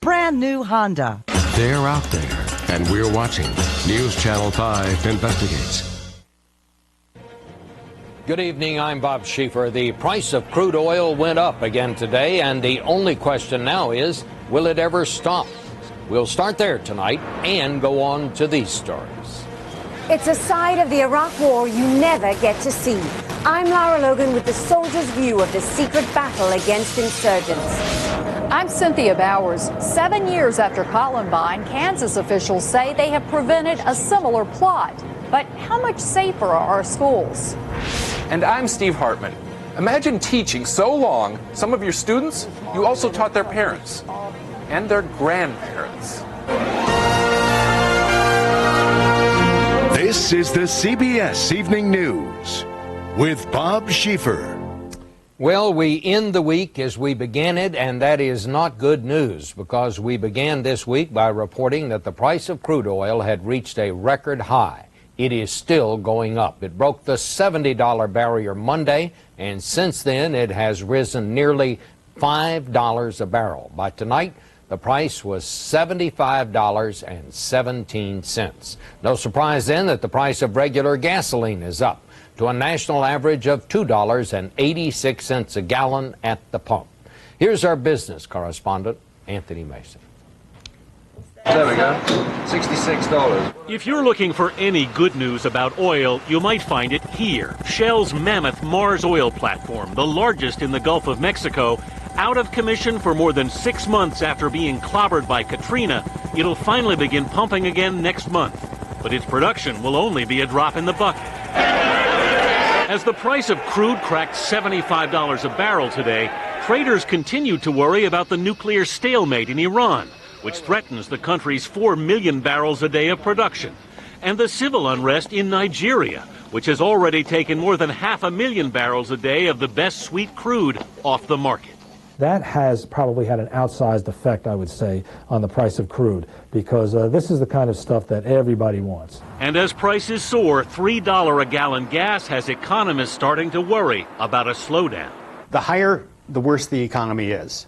Brand new Honda. They're out there, and we're watching. News Channel 5 investigates. Good evening, I'm Bob Schieffer. The price of crude oil went up again today, and the only question now is, will it ever stop? We'll start there tonight and go on to these stories. It's a side of the Iraq War you never get to see. I'm Lara Logan with the soldier's view of the secret battle against insurgents. I'm Cynthia Bowers. 7 years after Columbine, Kansas officials say they have prevented a similar plot. But how much safer are our schools? And I'm Steve Hartman. Imagine teaching so long, some of your students, you also taught their parents and their grandparents. This is the CBS Evening News with Bob Schieffer. Well, we end the week as we began it, and that is not good news because we began this week by reporting that the price of crude oil had reached a record high. It is still going up. It broke the $70 barrier Monday, and since then it has risen nearly $5 a barrel. By tonight, the price was $75.17. No surprise then that the price of regular gasoline is up to a national average of $2.86 a gallon at the pump. Here's our business correspondent, Anthony Mason. There we go, $66. If you're looking for any good news about oil, you might find it here. Shell's mammoth Mars oil platform, the largest in the Gulf of Mexico, out of commission for more than 6 months after being clobbered by Katrina, it'll finally begin pumping again next month. But its production will only be a drop in the bucket. As the price of crude cracked $75 a barrel today, traders continue to worry about the nuclear stalemate in Iran, which threatens the country's 4 million barrels a day of production, and the civil unrest in Nigeria, which has already taken more than 500,000 barrels a day of the best sweet crude off the market. That has probably had an outsized effect, I would say, on the price of crude, because this is the kind of stuff that everybody wants. And as prices soar, $3 a gallon gas has economists starting to worry about a slowdown. The higher, the worse the economy is.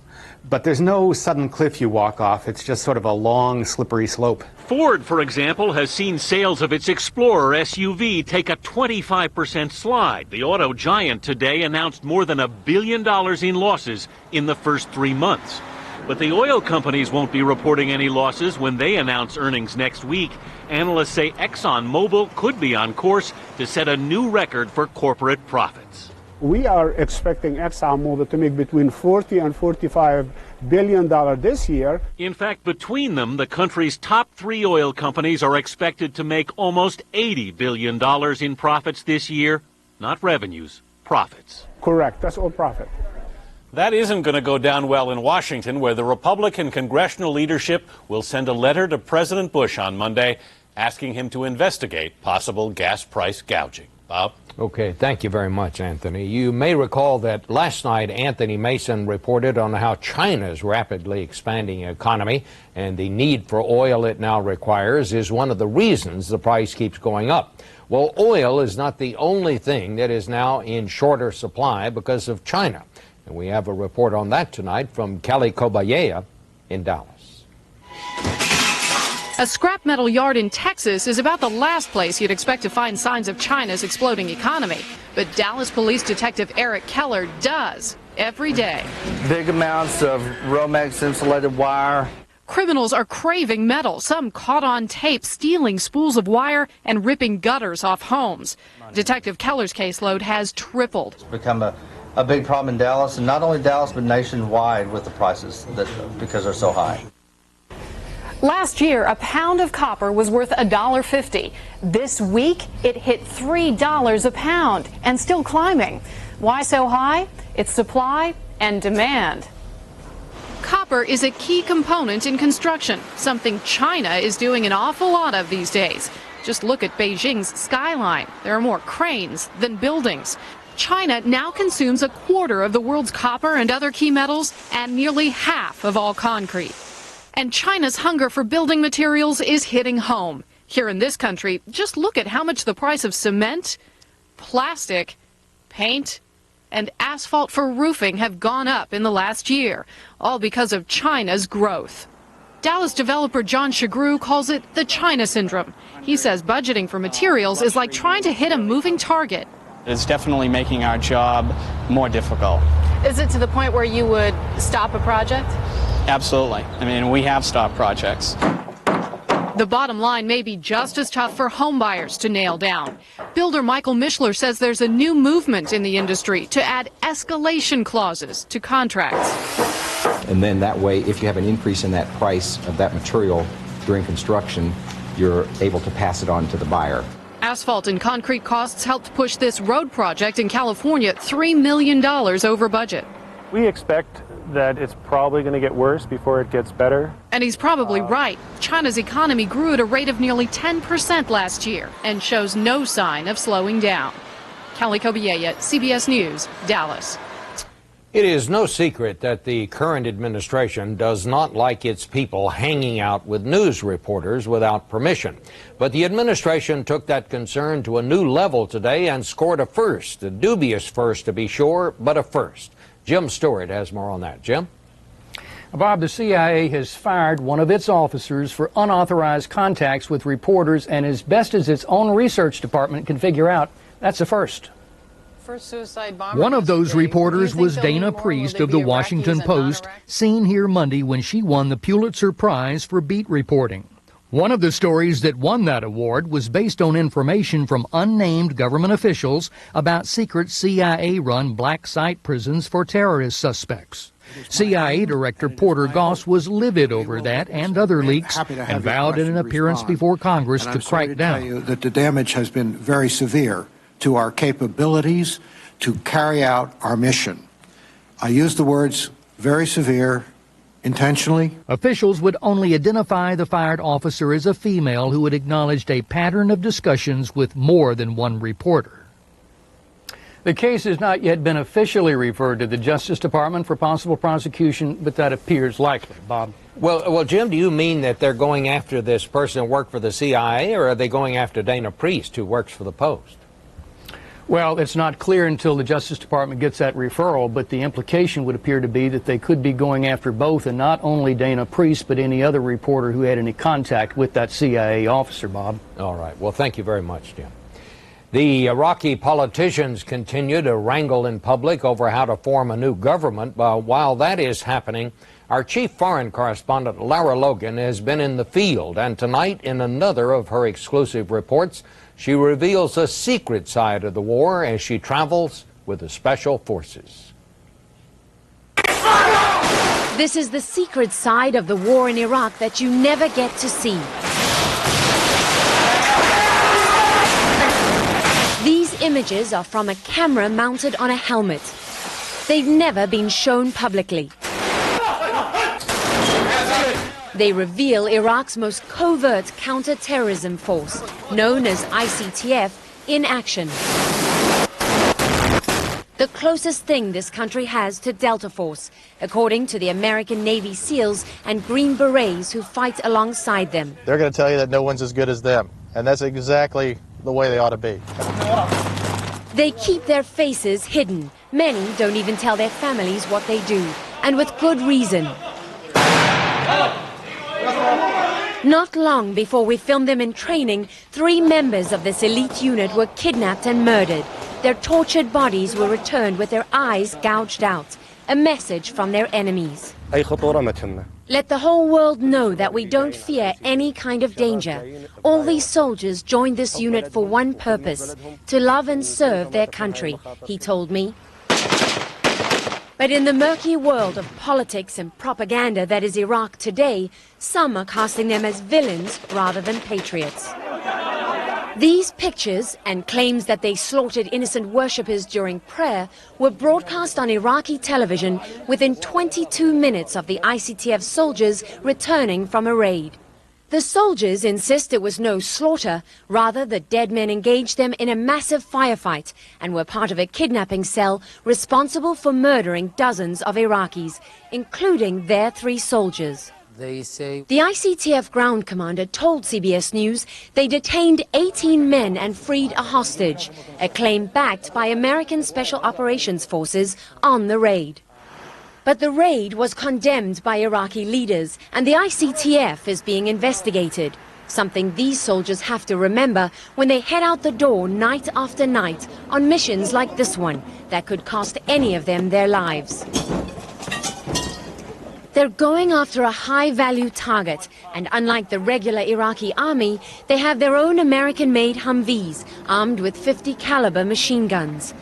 But there's no sudden cliff you walk off. It's just sort of a long, slippery slope. Ford, for example, has seen sales of its Explorer SUV take a 25% slide. The auto giant today announced more than $1 billion in losses in the first 3 months. But the oil companies won't be reporting any losses when they announce earnings next week. Analysts say ExxonMobil could be on course to set a new record for corporate profits. We are expecting ExxonMobil to make between $40 and $45 billion this year. In fact, between them, the country's top 3 oil companies are expected to make almost $80 billion in profits this year. Not revenues, profits. Correct. That's all profit. That isn't going to go down well in Washington, where the Republican congressional leadership will send a letter to President Bush on Monday asking him to investigate possible gas price gouging. Bob? Okay, thank you very much, Anthony. You may recall that last night Anthony Mason reported on how China's rapidly expanding economy and the need for oil it now requires is one of the reasons the price keeps going up. Well, oil is not the only thing that is now in shorter supply because of China. And we have a report on that tonight from Kelly Kobayea in Dallas. A scrap metal yard in Texas is about the last place you'd expect to find signs of China's exploding economy. But Dallas Police Detective Eric Keller does every day. Big amounts of Romex insulated wire. Criminals are craving metal, some caught on tape, stealing spools of wire and ripping gutters off homes. Detective Keller's caseload has tripled. It's become a big problem in Dallas, and not only Dallas, but nationwide with the prices because they're so high. Last year, a pound of copper was worth $1.50. This week, it hit $3 a pound and still climbing. Why so high? It's supply and demand. Copper is a key component in construction, something China is doing an awful lot of these days. Just look at Beijing's skyline. There are more cranes than buildings. China now consumes 1/4 of the world's copper and other key metals and nearly half of all concrete. And China's hunger for building materials is hitting home. Here in this country, just look at how much the price of cement, plastic, paint, and asphalt for roofing have gone up in the last year, all because of China's growth. Dallas developer John Shagru calls it the China syndrome. He says budgeting for materials is like trying to hit a moving target. It's definitely making our job more difficult. Is it to the point where you would stop a project? Absolutely. I mean, we have stopped projects. The bottom line may be just as tough for home buyers to nail down. Builder Michael Mishler says there's a new movement in the industry to add escalation clauses to contracts. And then that way, if you have an increase in that price of that material during construction, you're able to pass it on to the buyer. Asphalt and concrete costs helped push this road project in California $3 million over budget. We expect that it's probably going to get worse before it gets better. And he's probably right. China's economy grew at a rate of nearly 10% last year and shows no sign of slowing down. Kelly Kobiella, CBS News, Dallas. It is no secret that the current administration does not like its people hanging out with news reporters without permission. But the administration took that concern to a new level today and scored a first, a dubious first to be sure, but a first. Jim Stewart has more on that. Jim? Bob, the CIA has fired one of its officers for unauthorized contacts with reporters, and as best as its own research department can figure out, that's a first. One of those reporters was Dana Priest of the Washington Post, seen here Monday when she won the Pulitzer Prize for beat reporting. One of the stories that won that award was based on information from unnamed government officials about secret CIA-run black site prisons for terrorist suspects. CIA Director Porter Goss was livid over that and other leaks and vowed in an appearance before Congress to crack down. Tell you that the damage has been very severe to our capabilities to carry out our mission. I use the words very severe intentionally. Officials would only identify the fired officer as a female who had acknowledged a pattern of discussions with more than one reporter. The case has not yet been officially referred to the Justice Department for possible prosecution, but that appears likely. Bob? Well, Jim, do you mean that they're going after this person who worked for the CIA, or are they going after Dana Priest, who works for the Post? Well, it's not clear until the Justice Department gets that referral, but the implication would appear to be that they could be going after both, and not only Dana Priest, but any other reporter who had any contact with that CIA officer, Bob. All right. Well, thank you very much, Jim. The Iraqi politicians continue to wrangle in public over how to form a new government. While that is happening, our chief foreign correspondent, Lara Logan, has been in the field, and tonight, in another of her exclusive reports, she reveals a secret side of the war as she travels with the Special Forces. This is the secret side of the war in Iraq that you never get to see. These images are from a camera mounted on a helmet. They've never been shown publicly. They reveal Iraq's most covert counter-terrorism force, known as ICTF, in action. The closest thing this country has to Delta Force, according to the American Navy SEALs and Green Berets who fight alongside them. They're going to tell you that no one's as good as them, and that's exactly the way they ought to be. They keep their faces hidden. Many don't even tell their families what they do, and with good reason. Not long before we filmed them in training, 3 members of this elite unit were kidnapped and murdered. Their tortured bodies were returned with their eyes gouged out. A message from their enemies. Let the whole world know that we don't fear any kind of danger. All these soldiers joined this unit for one purpose, to love and serve their country, he told me. But in the murky world of politics and propaganda that is Iraq today, some are casting them as villains rather than patriots. These pictures and claims that they slaughtered innocent worshippers during prayer were broadcast on Iraqi television within 22 minutes of the ICTF soldiers returning from a raid. The soldiers insist it was no slaughter, rather the dead men engaged them in a massive firefight and were part of a kidnapping cell responsible for murdering dozens of Iraqis, including their 3 soldiers. They say the ICTF ground commander told CBS News they detained 18 men and freed a hostage, a claim backed by American Special Operations Forces on the raid. But the raid was condemned by Iraqi leaders, and the ICTF is being investigated. Something these soldiers have to remember when they head out the door night after night on missions like this one that could cost any of them their lives. They're going after a high-value target, and unlike the regular Iraqi army, they have their own American-made Humvees armed with .50 caliber machine guns.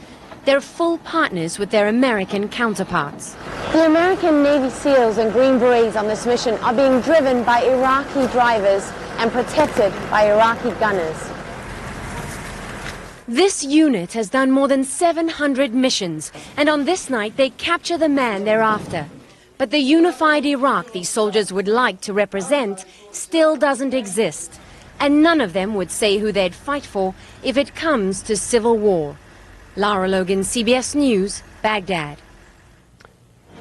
They're full partners with their American counterparts. The American Navy SEALs and Green Berets on this mission are being driven by Iraqi drivers and protected by Iraqi gunners. This unit has done more than 700 missions, and on this night they capture the man they're after. But the unified Iraq these soldiers would like to represent still doesn't exist, and none of them would say who they'd fight for if it comes to civil war. Lara Logan, CBS News, Baghdad.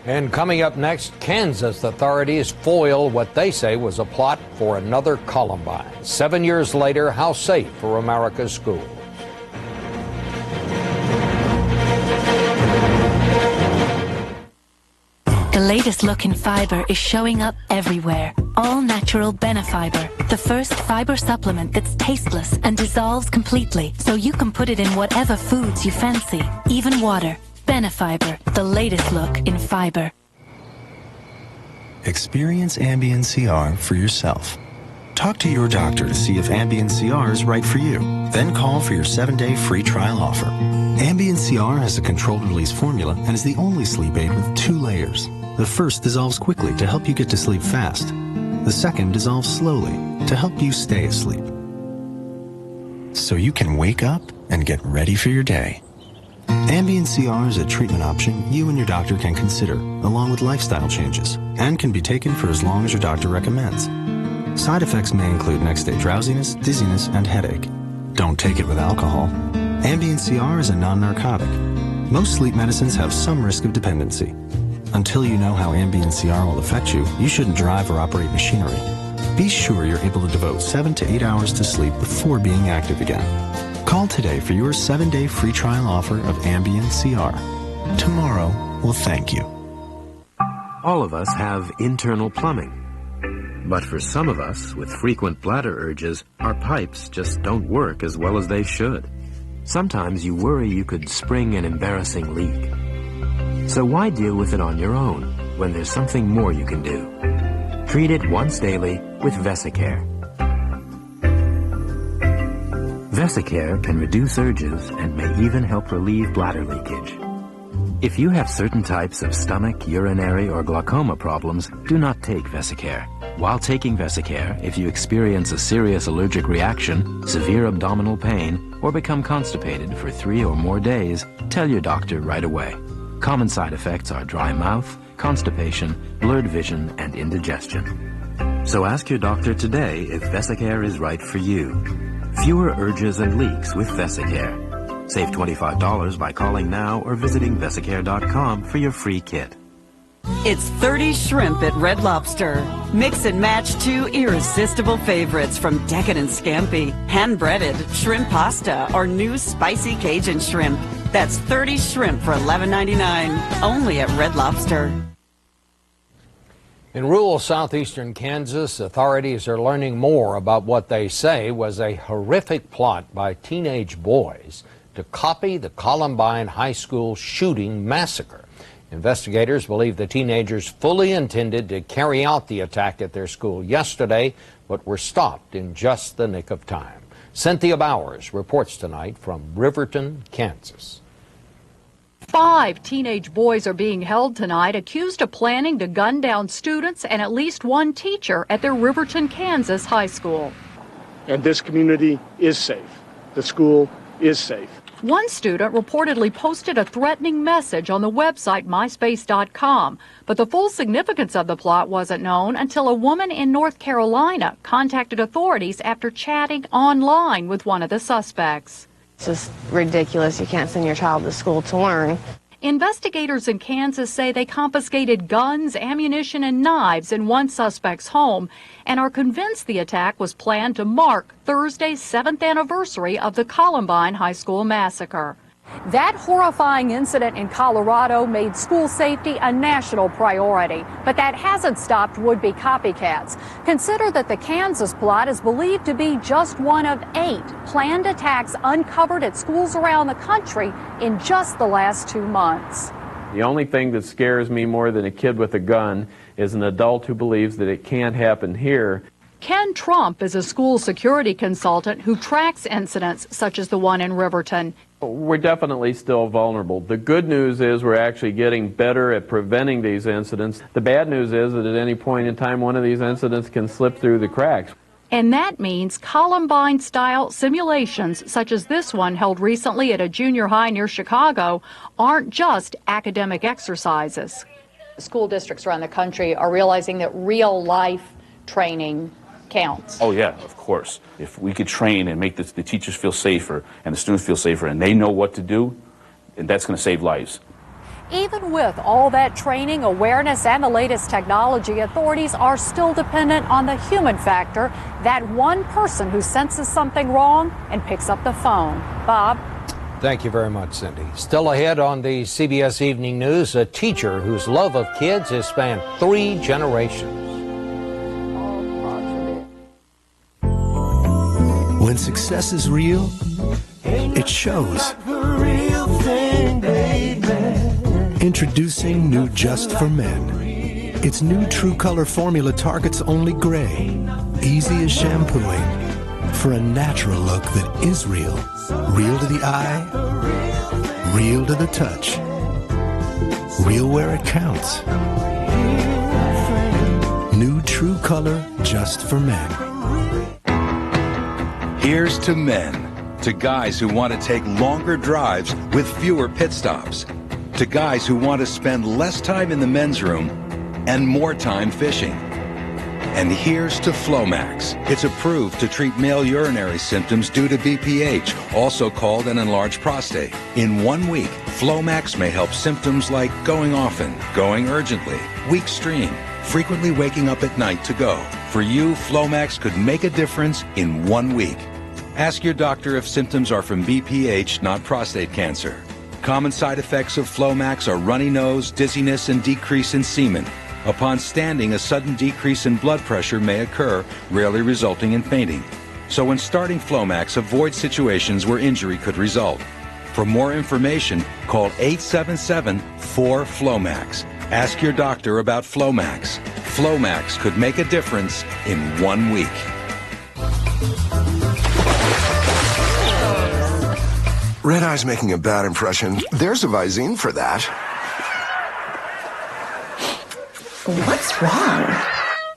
And coming up next, Kansas authorities foil what they say was a plot for another Columbine. 7 years later, how safe for America's schools? The latest look in fiber is showing up everywhere. All-natural Benefiber, the first fiber supplement that's tasteless and dissolves completely, so you can put it in whatever foods you fancy, even water. Benefiber, the latest look in fiber. Experience Ambien CR for yourself. Talk to your doctor to see if Ambien CR is right for you. Then call for your 7-day free trial offer. Ambien CR has a controlled-release formula and is the only sleep aid with 2 layers. The first dissolves quickly to help you get to sleep fast. The second dissolves slowly to help you stay asleep. So you can wake up and get ready for your day. Ambien CR is a treatment option you and your doctor can consider, along with lifestyle changes, and can be taken for as long as your doctor recommends. Side effects may include next-day drowsiness, dizziness, and headache. Don't take it with alcohol. Ambien CR is a non-narcotic. Most sleep medicines have some risk of dependency. Until you know how Ambien CR will affect you, you shouldn't drive or operate machinery. Be sure you're able to devote 7 to 8 hours to sleep before being active again. Call today for your 7-day free trial offer of Ambien CR. Tomorrow will thank you. All of us have internal plumbing. But for some of us, with frequent bladder urges, our pipes just don't work as well as they should. Sometimes you worry you could spring an embarrassing leak. So why deal with it on your own when there's something more you can do? Treat it once daily with Vesicare. Vesicare can reduce urges and may even help relieve bladder leakage. If you have certain types of stomach, urinary, or glaucoma problems, do not take Vesicare. While taking Vesicare, if you experience a serious allergic reaction, severe abdominal pain, or become constipated for 3 or more days, tell your doctor right away. Common side effects are dry mouth, constipation, blurred vision, and indigestion. So ask your doctor today if Vesicare is right for you. Fewer urges and leaks with Vesicare. Save $25 by calling now or visiting Vesicare.com for your free kit. It's 30 shrimp at Red Lobster. Mix and match 2 irresistible favorites from Decadent Scampi, hand-breaded, shrimp pasta, or new spicy Cajun shrimp. That's 30 shrimp for $11.99, only at Red Lobster. In rural southeastern Kansas, authorities are learning more about what they say was a horrific plot by teenage boys to copy the Columbine High School shooting massacre. Investigators believe the teenagers fully intended to carry out the attack at their school yesterday, but were stopped in just the nick of time. Cynthia Bowers reports tonight from Riverton, Kansas. 5 teenage boys are being held tonight accused of planning to gun down students and at least 1 teacher at their Riverton, Kansas high school. And this community is safe. The school is safe. One student reportedly posted a threatening message on the website myspace.com, but the full significance of the plot wasn't known until a woman in North Carolina contacted authorities after chatting online with one of the suspects. It's just ridiculous. You can't send your child to school to learn. Investigators in Kansas say they confiscated guns, ammunition, and knives in one suspect's home and are convinced the attack was planned to mark Thursday's 7th anniversary of the Columbine High School massacre. That horrifying incident in Colorado made school safety a national priority, but that hasn't stopped would-be copycats. Consider that the Kansas plot is believed to be just one of 8 planned attacks uncovered at schools around the country in just the last 2 months. The only thing that scares me more than a kid with a gun is an adult who believes that it can't happen here. Ken Trump is a school security consultant who tracks incidents such as the one in Riverton. We're definitely still vulnerable. The good news is we're actually getting better at preventing these incidents. The bad news is that at any point in time, one of these incidents can slip through the cracks. And that means Columbine-style simulations, such as this one held recently at a junior high near Chicago, aren't just academic exercises. School districts around the country are realizing that real-life training counts. Oh, yeah, of course. If we could train and make the teachers feel safer and the students feel safer and they know what to do, and that's going to save lives. Even with all that training, awareness, and the latest technology, authorities are still dependent on the human factor, that one person who senses something wrong and picks up the phone. Bob? Thank you very much, Cindy. Still ahead on the CBS Evening News, a teacher whose love of kids has spanned 3 generations. When success is real, it shows. Introducing new Just for Men. Its new True Color formula targets only gray, easy as shampooing, for a natural look that is real. Real to the eye, real to the touch, real where it counts. New True Color Just for Men. Here's to men, to guys who want to take longer drives with fewer pit stops, to guys who want to spend less time in the men's room and more time fishing. And here's to Flomax. It's approved to treat male urinary symptoms due to BPH, also called an enlarged prostate. In 1 week, Flomax may help symptoms like going often, going urgently, weak stream, frequently waking up at night to go. For you, Flomax could make a difference in 1 week. Ask your doctor if symptoms are from BPH, not prostate cancer. Common side effects of Flomax are runny nose, dizziness, and decrease in semen. Upon standing, a sudden decrease in blood pressure may occur, rarely resulting in fainting. So when starting Flomax, avoid situations where injury could result. For more information, call 877-4FLOMAX. Ask your doctor about Flomax. Flomax could make a difference in 1 week. Red eye's making a bad impression. There's a Visine for that. What's wrong?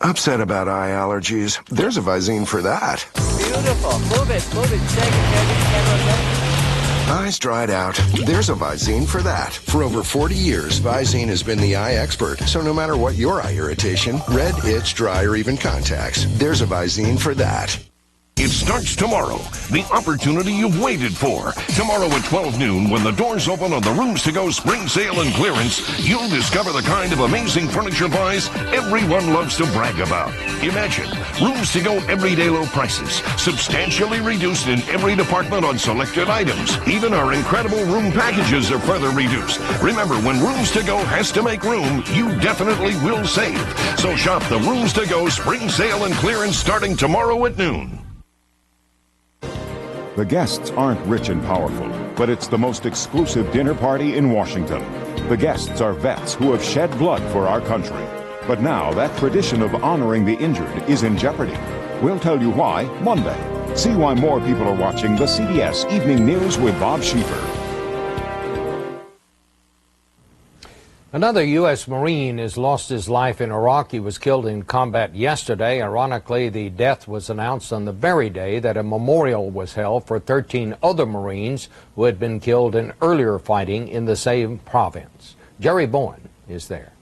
Upset about eye allergies. There's a Visine for that. Beautiful. Move it. Shake it. Eyes dried out. There's a Visine for that. For over 40 years, Visine has been the eye expert. So no matter what your eye irritation, red, itch, dry, or even contacts, there's a Visine for that. It starts tomorrow, the opportunity you've waited for. Tomorrow at 12 noon, when the doors open on the Rooms to Go spring sale and clearance, you'll discover the kind of amazing furniture buys everyone loves to brag about. Imagine, Rooms to Go everyday low prices, substantially reduced in every department on selected items. Even our incredible room packages are further reduced. Remember, when Rooms to Go has to make room, you definitely will save. So shop the Rooms to Go spring sale and clearance starting tomorrow at noon. The guests aren't rich and powerful, but it's the most exclusive dinner party in Washington. The guests are vets who have shed blood for our country. But now that tradition of honoring the injured is in jeopardy. We'll tell you why Monday. See why more people are watching the CBS Evening News with Bob Schieffer. Another U.S. Marine has lost his life in Iraq. He was killed in combat yesterday. Ironically, the death was announced on the very day that a memorial was held for 13 other Marines who had been killed in earlier fighting in the same province. Jerry Bowen is there.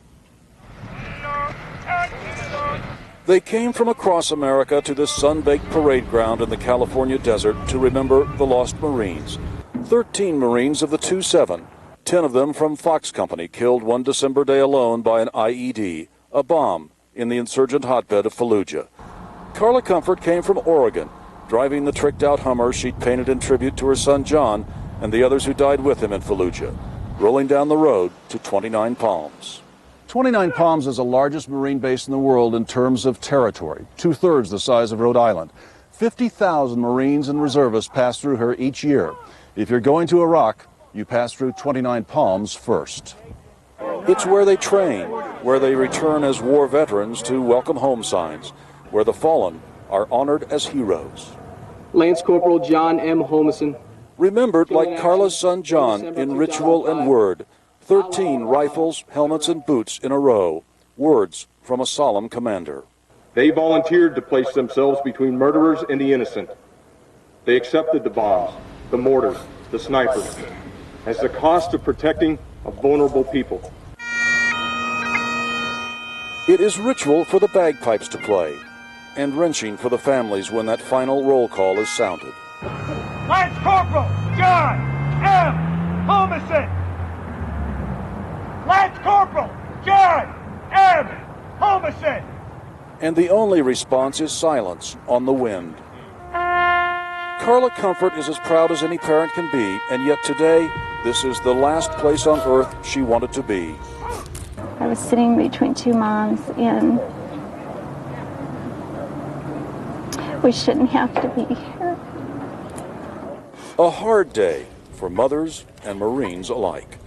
They came from across America to this sun-baked parade ground in the California desert to remember the lost Marines. 13 Marines of the 2-7. 10 of them from Fox Company killed one December day alone by an IED, a bomb, in the insurgent hotbed of Fallujah. Carla Comfort came from Oregon, driving the tricked-out Hummer she'd painted in tribute to her son John and the others who died with him in Fallujah, rolling down the road to 29 Palms. 29 Palms is the largest Marine base in the world in terms of territory, 2/3 the size of Rhode Island. 50,000 Marines and reservists pass through her each year. If you're going to Iraq, you pass through 29 Palms first. It's where they train, where they return as war veterans to welcome home signs, where the fallen are honored as heroes. Lance Corporal John M. Holmison. Remembered like Carla's son John in ritual and word. 13 rifles, helmets, and boots in a row. Words from a solemn commander. They volunteered to place themselves between murderers and the innocent. They accepted the bombs, the mortars, the snipers, as the cost of protecting a vulnerable people. It is ritual for the bagpipes to play, and wrenching for the families when that final roll call is sounded. Lance Corporal John M. Holmison. Lance Corporal John M. Holmison. And the only response is silence on the wind. Carla Comfort is as proud as any parent can be, and yet today, this is the last place on earth she wanted to be. I was sitting between two moms, and we shouldn't have to be here. A hard day for mothers and Marines alike.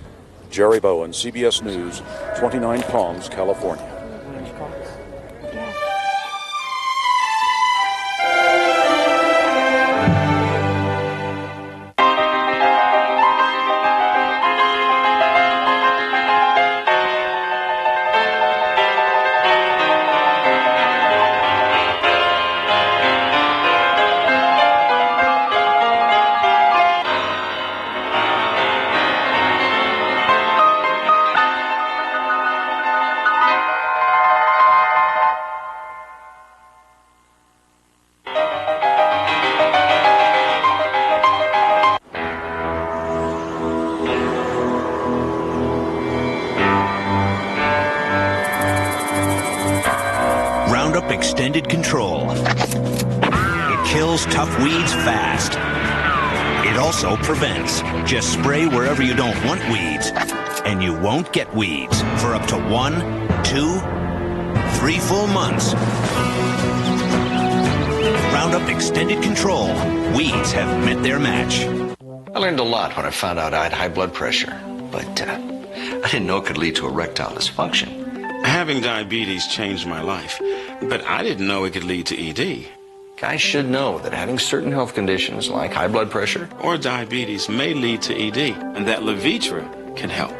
Jerry Bowen, CBS News, 29 Palms, California. Extended control. It kills tough weeds fast. It also prevents. Just spray wherever you don't want weeds, and you won't get weeds for up to 1, 2, 3 full months. Roundup Extended Control. Weeds have met their match. I learned a lot when I found out I had high blood pressure, but I didn't know it could lead to erectile dysfunction. Having diabetes changed my life, but I didn't know it could lead to ED. Guys should know that having certain health conditions like high blood pressure or diabetes may lead to ED, and that Levitra can help.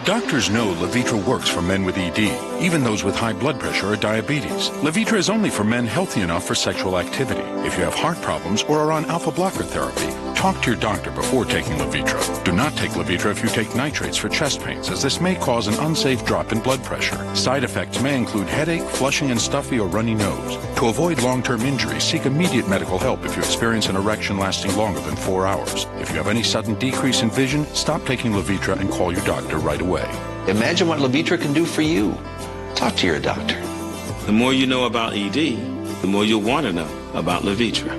Doctors know Levitra works for men with ED, even those with high blood pressure or diabetes. Levitra is only for men healthy enough for sexual activity. If you have heart problems or are on alpha blocker therapy, talk to your doctor before taking Levitra. Do not take Levitra if you take nitrates for chest pains, as this may cause an unsafe drop in blood pressure. Side effects may include headache, flushing and stuffy or runny nose. To avoid long-term injury, seek immediate medical help if you experience an erection lasting longer than 4 hours. If you have any sudden decrease in vision, stop taking Levitra and call your doctor right away. Imagine what Levitra can do for you. Talk to your doctor. The more you know about ED, the more you'll want to know about Levitra.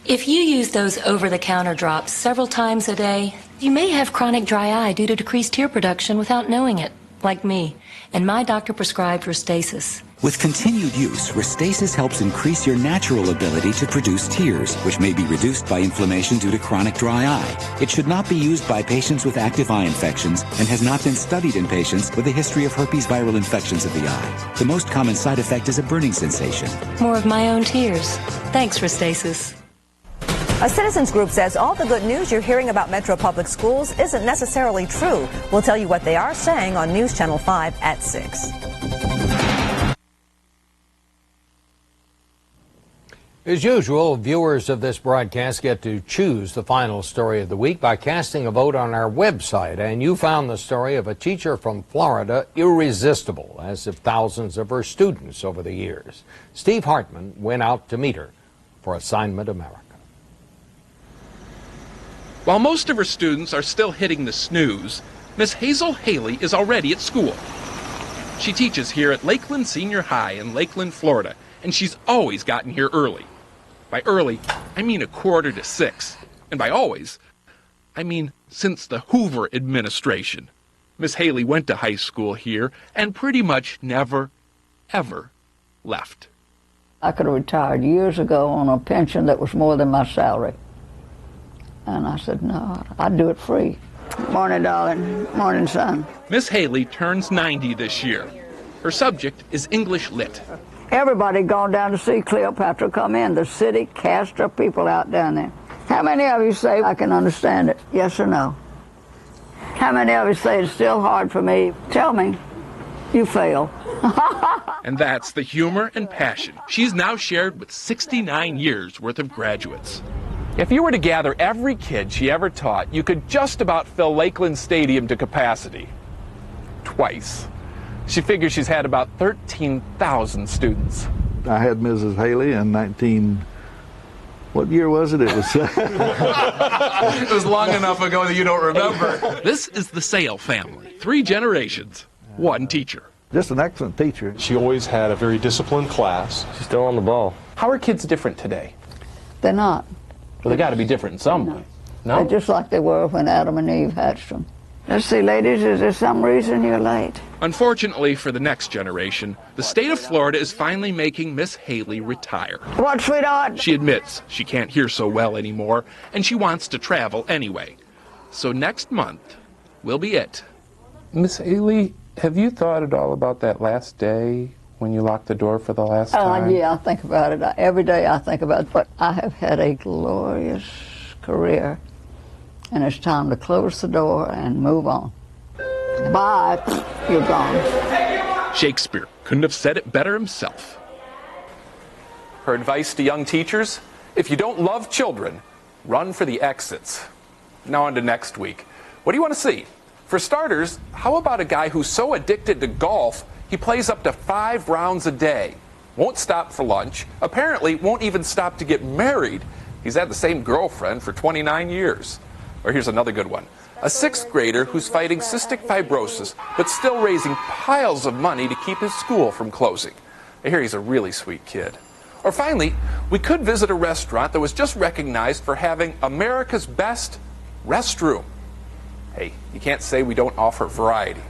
If you use those over-the-counter drops several times a day, you may have chronic dry eye due to decreased tear production without knowing it, like me. And my doctor prescribed Restasis. With continued use, Restasis helps increase your natural ability to produce tears, which may be reduced by inflammation due to chronic dry eye. It should not be used by patients with active eye infections and has not been studied in patients with a history of herpes viral infections of the eye. The most common side effect is a burning sensation. More of my own tears. Thanks, Restasis. A citizens group says all the good news you're hearing about Metro Public Schools isn't necessarily true. We'll tell you what they are saying on News Channel 5 at 6. As usual, viewers of this broadcast get to choose the final story of the week by casting a vote on our website. And you found the story of a teacher from Florida irresistible, as have thousands of her students over the years. Steve Hartman went out to meet her for Assignment America. While most of her students are still hitting the snooze, Miss Hazel Haley is already at school. She teaches here at Lakeland Senior High in Lakeland, Florida, and she's always gotten here early. By early, I mean 5:45. And by always, I mean since the Hoover administration. Miss Haley went to high school here and pretty much never, ever left. I could have retired years ago on a pension that was more than my salary. And I said, no, I'd do it free. Morning, darling. Morning, son. Miss Haley turns 90 this year. Her subject is English Lit. Everybody gone down to see Cleopatra come in. The city cast her people out down there. How many of you say I can understand it? Yes or no? How many of you say it's still hard for me? Tell me. You fail. And that's the humor and passion she's now shared with 69 years worth of graduates. If you were to gather every kid she ever taught, you could just about fill Lakeland Stadium to capacity. Twice. She figures she's had about 13,000 students. I had Mrs. Haley in what year was it? It was it was long enough ago that you don't remember. This is the Sale family. 3 generations, 1 teacher. Just an excellent teacher. She always had a very disciplined class. She's still on the ball. How are kids different today? They're not. Well, they got to be different in some way. No? They're just like they were when Adam and Eve hatched them. Let's see, ladies, is there some reason you're late? Unfortunately for the next generation, the state of Florida is finally making Miss Haley retire. What, sweetheart? She admits she can't hear so well anymore, and she wants to travel anyway. So next month will be it. Miss Haley, have you thought at all about that last day when you locked the door for the last time? Yeah, I think about it. Every day I think about it. But I have had a glorious career, and it's time to close the door and move on. Bye. You're gone. Shakespeare couldn't have said it better himself. Her advice to young teachers: if you don't love children, run for the exits. Now on to next week. What do you want to see? For starters, how about a guy who's so addicted to golf he plays up to 5 rounds a day, won't stop for lunch, apparently won't even stop to get married. He's had the same girlfriend for 29 years. Or here's another good one. A 6th grader who's fighting cystic fibrosis but still raising piles of money to keep his school from closing. I hear he's a really sweet kid. Or finally, we could visit a restaurant that was just recognized for having America's best restroom. Hey, you can't say we don't offer variety.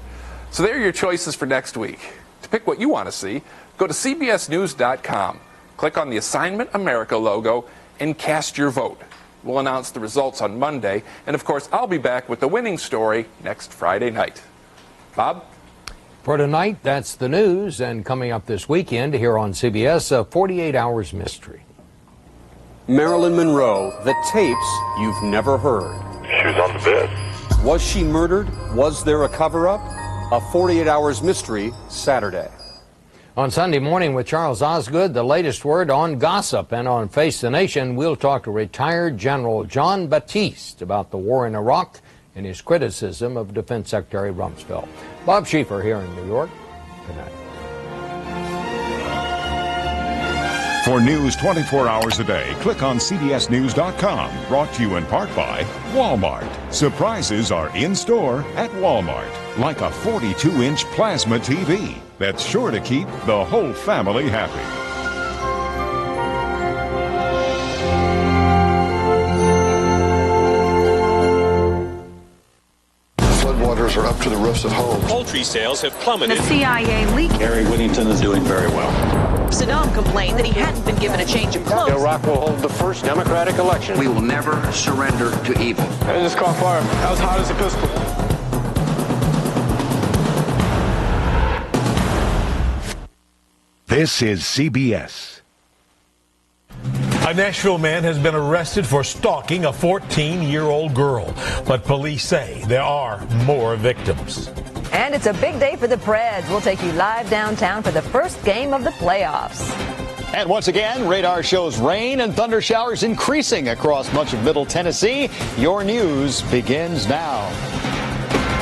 So there are your choices for next week. To pick what you want to see, go to cbsnews.com, click on the Assignment America logo, and cast your vote. We'll announce the results on Monday, and of course, I'll be back with the winning story next Friday night. Bob? For tonight, that's the news, and coming up this weekend here on CBS, a 48 Hours mystery. Marilyn Monroe, the tapes you've never heard. She was on the bed. Was she murdered? Was there a cover-up? A 48 Hours mystery, Saturday. On Sunday morning with Charles Osgood, the latest word on gossip. And on Face the Nation, we'll talk to retired General John Batiste about the war in Iraq and his criticism of Defense Secretary Rumsfeld. Bob Schieffer here in New York. Good night. For news 24 hours a day, click on CBSNews.com. Brought to you in part by Walmart. Surprises are in store at Walmart. Like a 42-inch plasma TV that's sure to keep the whole family happy. Floodwaters are up to the roofs of homes. Poultry sales have plummeted. The CIA leaked. Gary Whittington is doing very well. Saddam complained that he hadn't been given a change of clothes. Iraq will hold the first democratic election. We will never surrender to evil. I just caught fire. That was hot as a pistol. This is CBS. A Nashville man has been arrested for stalking a 14-year-old girl, but police say there are more victims. And it's a big day for the Preds. We'll take you live downtown for the first game of the playoffs. And once again, radar shows rain and thunder showers increasing across much of Middle Tennessee. Your news begins now.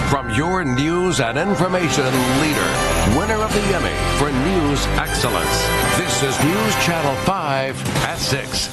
From your news and information leader, winner of the Emmy for News Excellence, this is News Channel 5 at 6.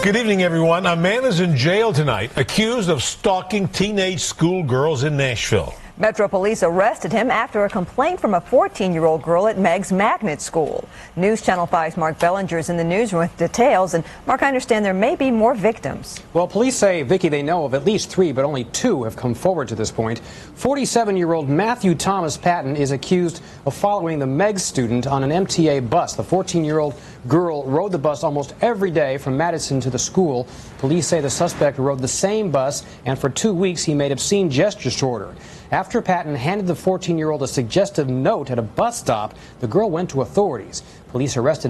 Good evening, everyone. A man is in jail tonight accused of stalking teenage schoolgirls in Nashville. Metro Police arrested him after a complaint from a 14-year-old girl at Meg's magnet school. News Channel 5's Mark Bellinger is in the newsroom with details. And Mark, I understand there may be more victims. Well, police say, Vicki, they know of at least 3, but only 2 have come forward to this point. 47-year-old Matthew Thomas Patton is accused of following the Meg student on an MTA bus. The 14-year-old girl rode the bus almost every day from Madison to the school. Police say the suspect rode the same bus, and for 2 weeks he made obscene gestures toward her. After Patton handed the 14-year-old a suggestive note at a bus stop, the girl went to authorities. Police arrested